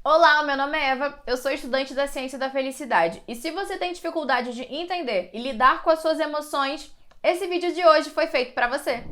Olá, meu nome é Eva, eu sou estudante da Ciência da Felicidade. E se você tem dificuldade de entender e lidar com as suas emoções, esse vídeo de hoje foi feito para você.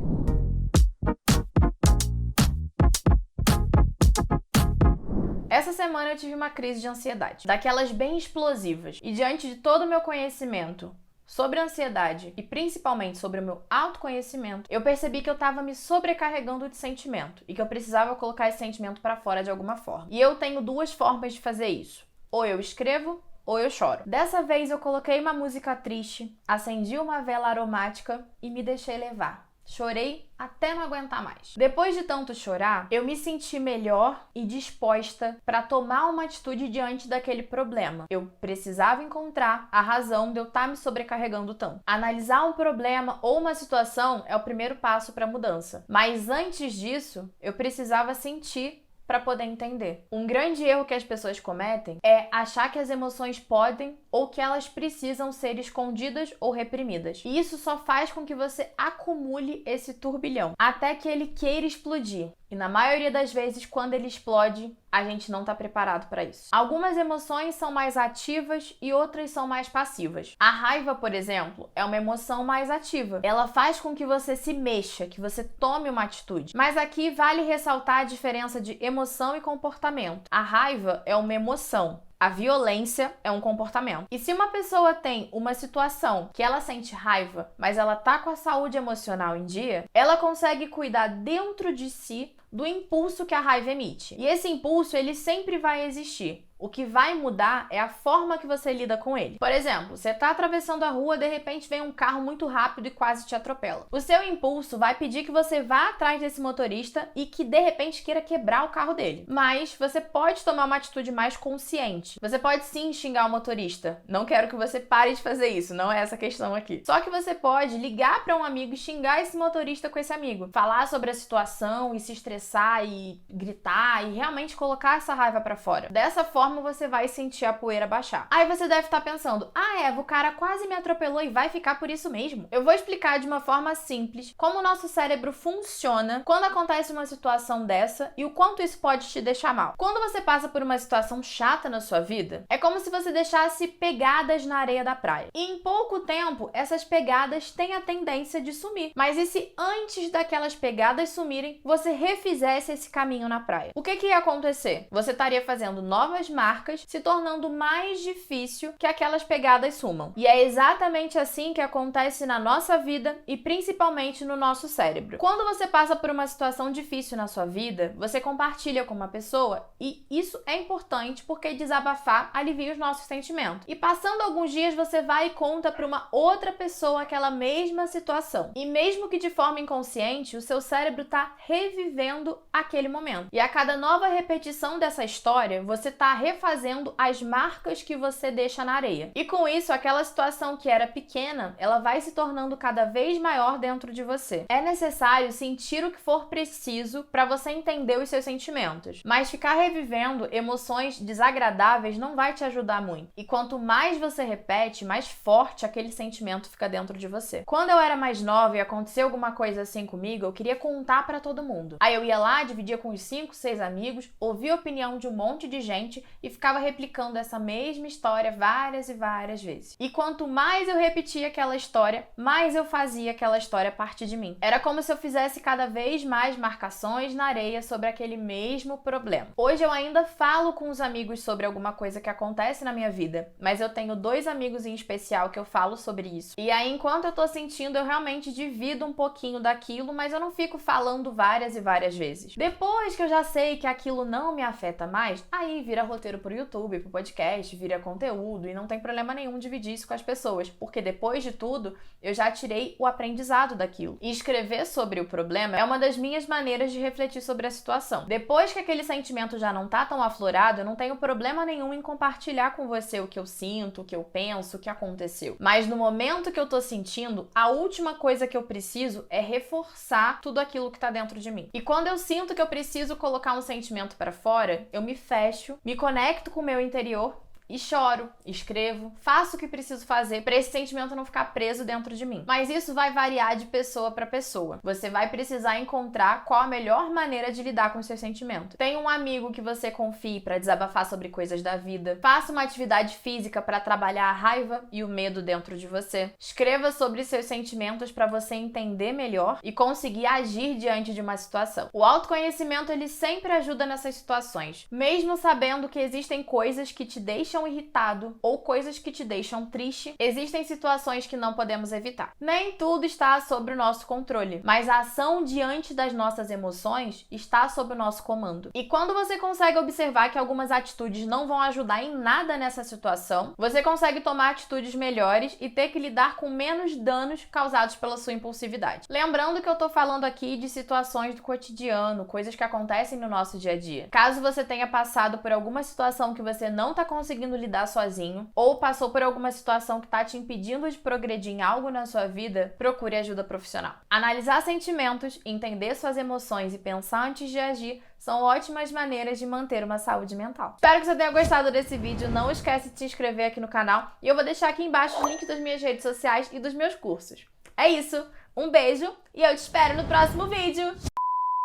Essa semana eu tive uma crise de ansiedade, daquelas bem explosivas. E diante de todo o meu conhecimento sobre ansiedade e principalmente sobre o meu autoconhecimento, eu percebi que eu estava me sobrecarregando de sentimento e que eu precisava colocar esse sentimento para fora de alguma forma. E eu tenho duas formas de fazer isso. Ou eu escrevo, ou eu choro. Dessa vez eu coloquei uma música triste, acendi uma vela aromática e me deixei levar. Chorei até não aguentar mais. Depois de tanto chorar, eu me senti melhor e disposta para tomar uma atitude diante daquele problema. Eu precisava encontrar a razão de eu estar me sobrecarregando tanto. Analisar um problema ou uma situação é o primeiro passo para a mudança. Mas antes disso, eu precisava sentir para poder entender. Um grande erro que as pessoas cometem é achar que as emoções podem ou que elas precisam ser escondidas ou reprimidas. E isso só faz com que você acumule esse turbilhão até que ele queira explodir. E na maioria das vezes, quando ele explode, a gente não está preparado para isso. Algumas emoções são mais ativas e outras são mais passivas. A raiva, por exemplo, é uma emoção mais ativa. Ela faz com que você se mexa, que você tome uma atitude. Mas aqui vale ressaltar a diferença de emoção e comportamento. A raiva é uma emoção. A violência é um comportamento. E se uma pessoa tem uma situação que ela sente raiva, mas ela tá com a saúde emocional em dia, ela consegue cuidar dentro de si do impulso que a raiva emite. E esse impulso, ele sempre vai existir. O que vai mudar é a forma que você lida com ele. Por exemplo, você está atravessando a rua, de repente vem um carro muito rápido e quase te atropela. O seu impulso vai pedir que você vá atrás desse motorista e que de repente queira quebrar o carro dele. Mas você pode tomar uma atitude mais consciente. Você pode sim xingar o motorista. Não quero que você pare de fazer isso, não é essa a questão aqui. Só que você pode ligar para um amigo e xingar esse motorista com esse amigo. Falar sobre a situação e se estressar e gritar e realmente colocar essa raiva para fora. Dessa forma, você vai sentir a poeira baixar. Aí você deve estar pensando, Eva, o cara quase me atropelou e vai ficar por isso mesmo? Eu vou explicar de uma forma simples como o nosso cérebro funciona quando acontece uma situação dessa e o quanto isso pode te deixar mal. Quando você passa por uma situação chata na sua vida, é como se você deixasse pegadas na areia da praia. E em pouco tempo, essas pegadas têm a tendência de sumir. Mas e se antes daquelas pegadas sumirem, você refizesse esse caminho na praia? O que ia acontecer? Você estaria fazendo novas marcas, se tornando mais difícil que aquelas pegadas sumam. E é exatamente assim que acontece na nossa vida e principalmente no nosso cérebro. Quando você passa por uma situação difícil na sua vida, você compartilha com uma pessoa e isso é importante porque desabafar alivia os nossos sentimentos. E passando alguns dias você vai e conta para uma outra pessoa aquela mesma situação. E mesmo que de forma inconsciente, o seu cérebro está revivendo aquele momento. E a cada nova repetição dessa história, você está refazendo as marcas que você deixa na areia. E com isso, aquela situação que era pequena, ela vai se tornando cada vez maior dentro de você. É necessário sentir o que for preciso para você entender os seus sentimentos. Mas ficar revivendo emoções desagradáveis não vai te ajudar muito. E quanto mais você repete, mais forte aquele sentimento fica dentro de você. Quando eu era mais nova e aconteceu alguma coisa assim comigo, eu queria contar para todo mundo. Aí eu ia lá, dividia com os 5, 6 amigos, ouvia a opinião de um monte de gente e ficava replicando essa mesma história várias e várias vezes. E quanto mais eu repetia aquela história, mais eu fazia aquela história partir de mim. Era como se eu fizesse cada vez mais marcações na areia sobre aquele mesmo problema. Hoje eu ainda falo com os amigos sobre alguma coisa que acontece na minha vida, mas eu tenho 2 amigos em especial que eu falo sobre isso. E aí, enquanto eu tô sentindo, eu realmente divido um pouquinho daquilo, mas eu não fico falando várias e várias vezes. Depois que eu já sei que aquilo não me afeta mais, aí vira roteiro pro YouTube, pro podcast, vira conteúdo e não tem problema nenhum dividir isso com as pessoas, porque depois de tudo, eu já tirei o aprendizado daquilo. E escrever sobre o problema é uma das minhas maneiras de refletir sobre a situação. Depois que aquele sentimento já não tá tão aflorado, eu não tenho problema nenhum em compartilhar com você o que eu sinto, o que eu penso, o que aconteceu. Mas no momento que eu tô sentindo, a última coisa que eu preciso é reforçar tudo aquilo que tá dentro de mim. E quando eu sinto que eu preciso colocar um sentimento para fora, eu me fecho, me conecto com o meu interior e choro, escrevo, faço o que preciso fazer para esse sentimento não ficar preso dentro de mim. Mas isso vai variar de pessoa para pessoa. Você vai precisar encontrar qual a melhor maneira de lidar com os seus sentimentos. Tem um amigo que você confie para desabafar sobre coisas da vida. Faça uma atividade física para trabalhar a raiva e o medo dentro de você. Escreva sobre seus sentimentos para você entender melhor e conseguir agir diante de uma situação. O autoconhecimento, ele sempre ajuda nessas situações, mesmo sabendo que existem coisas que te deixam irritado ou coisas que te deixam triste. Existem situações que não podemos evitar. Nem tudo está sob o nosso controle, mas a ação diante das nossas emoções está sob o nosso comando. E quando você consegue observar que algumas atitudes não vão ajudar em nada nessa situação, você consegue tomar atitudes melhores e ter que lidar com menos danos causados pela sua impulsividade. Lembrando que eu tô falando aqui de situações do cotidiano, coisas que acontecem no nosso dia a dia. Caso você tenha passado por alguma situação que você não tá conseguindo lidar sozinho, ou passou por alguma situação que tá te impedindo de progredir em algo na sua vida, procure ajuda profissional. Analisar sentimentos, entender suas emoções e pensar antes de agir são ótimas maneiras de manter uma saúde mental. Espero que você tenha gostado desse vídeo. Não esquece de se inscrever aqui no canal e eu vou deixar aqui embaixo os links das minhas redes sociais e dos meus cursos. É isso, um beijo e eu te espero no próximo vídeo.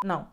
Não.